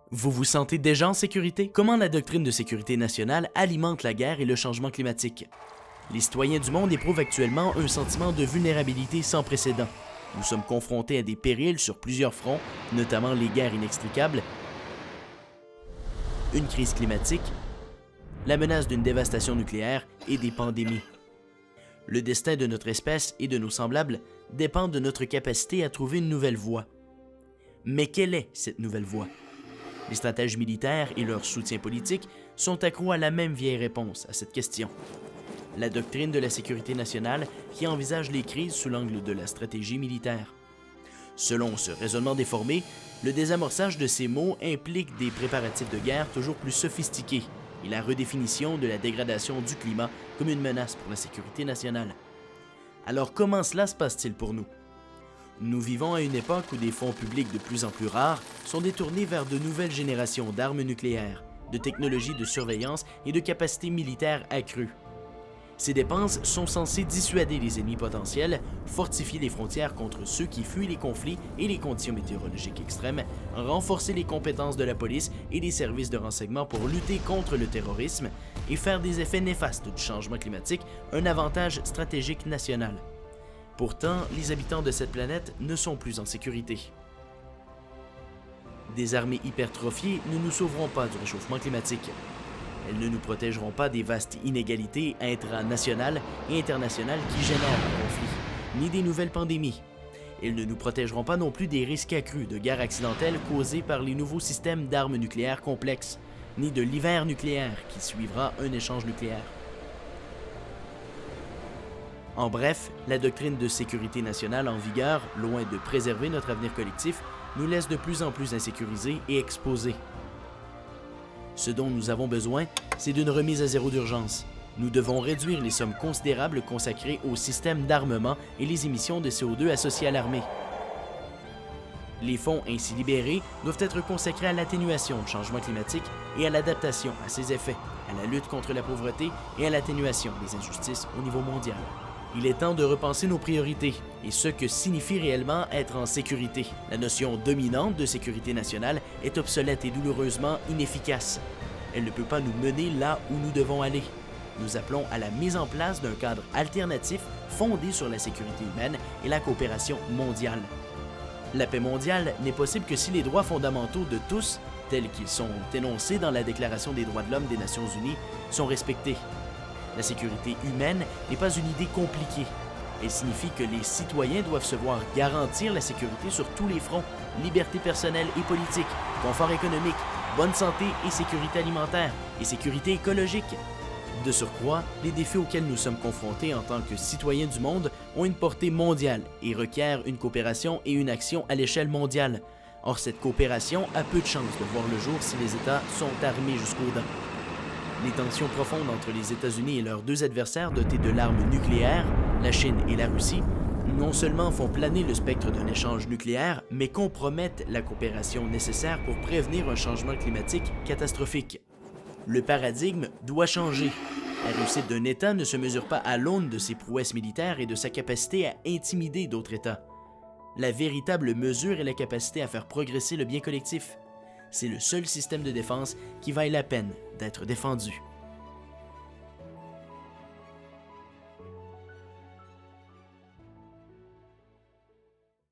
Vous vous sentez déjà en sécurité? Comment la doctrine de sécurité nationale alimente la guerre et le changement climatique? Les citoyens du monde éprouvent actuellement un sentiment de vulnérabilité sans précédent. Nous sommes confrontés à des périls sur plusieurs fronts, notamment les guerres inextricables, une crise climatique, la menace d'une dévastation nucléaire et des pandémies. Le destin de notre espèce et de nos semblables dépend de notre capacité à trouver une nouvelle voie. Mais quelle est cette nouvelle voie? Les stratèges militaires et leur soutien politique sont accros à la même vieille réponse à cette question. La doctrine de la sécurité nationale qui envisage les crises sous l'angle de la stratégie militaire. Selon ce raisonnement déformé, le désamorçage de ces mots implique des préparatifs de guerre toujours plus sophistiqués et la redéfinition de la dégradation du climat comme une menace pour la sécurité nationale. Alors comment cela se passe-t-il pour nous? Nous vivons à une époque où des fonds publics de plus en plus rares sont détournés vers de nouvelles générations d'armes nucléaires, de technologies de surveillance et de capacités militaires accrues. Ces dépenses sont censées dissuader les ennemis potentiels, fortifier les frontières contre ceux qui fuient les conflits et les conditions météorologiques extrêmes, renforcer les compétences de la police et des services de renseignement pour lutter contre le terrorisme et faire des effets néfastes du changement climatique un avantage stratégique national. Pourtant, les habitants de cette planète ne sont plus en sécurité. Des armées hypertrophiées ne nous sauveront pas du réchauffement climatique. Elles ne nous protégeront pas des vastes inégalités intranationales et internationales qui génèrent le conflit, ni des nouvelles pandémies. Elles ne nous protégeront pas non plus des risques accrus de guerres accidentelles causés par les nouveaux systèmes d'armes nucléaires complexes, ni de l'hiver nucléaire qui suivra un échange nucléaire. En bref, la doctrine de sécurité nationale en vigueur, loin de préserver notre avenir collectif, nous laisse de plus en plus insécurisés et exposés. Ce dont nous avons besoin, c'est d'une remise à zéro d'urgence. Nous devons réduire les sommes considérables consacrées au système d'armement et les émissions de CO2 associées à l'armée. Les fonds ainsi libérés doivent être consacrés à l'atténuation du changement climatique et à l'adaptation à ses effets, à la lutte contre la pauvreté et à l'atténuation des injustices au niveau mondial. Il est temps de repenser nos priorités et ce que signifie réellement être en sécurité. La notion dominante de sécurité nationale est obsolète et douloureusement inefficace. Elle ne peut pas nous mener là où nous devons aller. Nous appelons à la mise en place d'un cadre alternatif fondé sur la sécurité humaine et la coopération mondiale. La paix mondiale n'est possible que si les droits fondamentaux de tous, tels qu'ils sont énoncés dans la Déclaration des droits de l'homme des Nations unies, sont respectés. La sécurité humaine n'est pas une idée compliquée. Elle signifie que les citoyens doivent se voir garantir la sécurité sur tous les fronts, liberté personnelle et politique, confort économique, bonne santé et sécurité alimentaire, et sécurité écologique. De surcroît, les défis auxquels nous sommes confrontés en tant que citoyens du monde ont une portée mondiale et requièrent une coopération et une action à l'échelle mondiale. Or, cette coopération a peu de chances de voir le jour si les États sont armés jusqu'aux dents. Les tensions profondes entre les États-Unis et leurs deux adversaires dotés de l'arme nucléaire, la Chine et la Russie, non seulement font planer le spectre d'un échange nucléaire, mais compromettent la coopération nécessaire pour prévenir un changement climatique catastrophique. Le paradigme doit changer. La réussite d'un État ne se mesure pas à l'aune de ses prouesses militaires et de sa capacité à intimider d'autres États. La véritable mesure est la capacité à faire progresser le bien collectif. C'est le seul système de défense qui vaille la peine d'être défendu.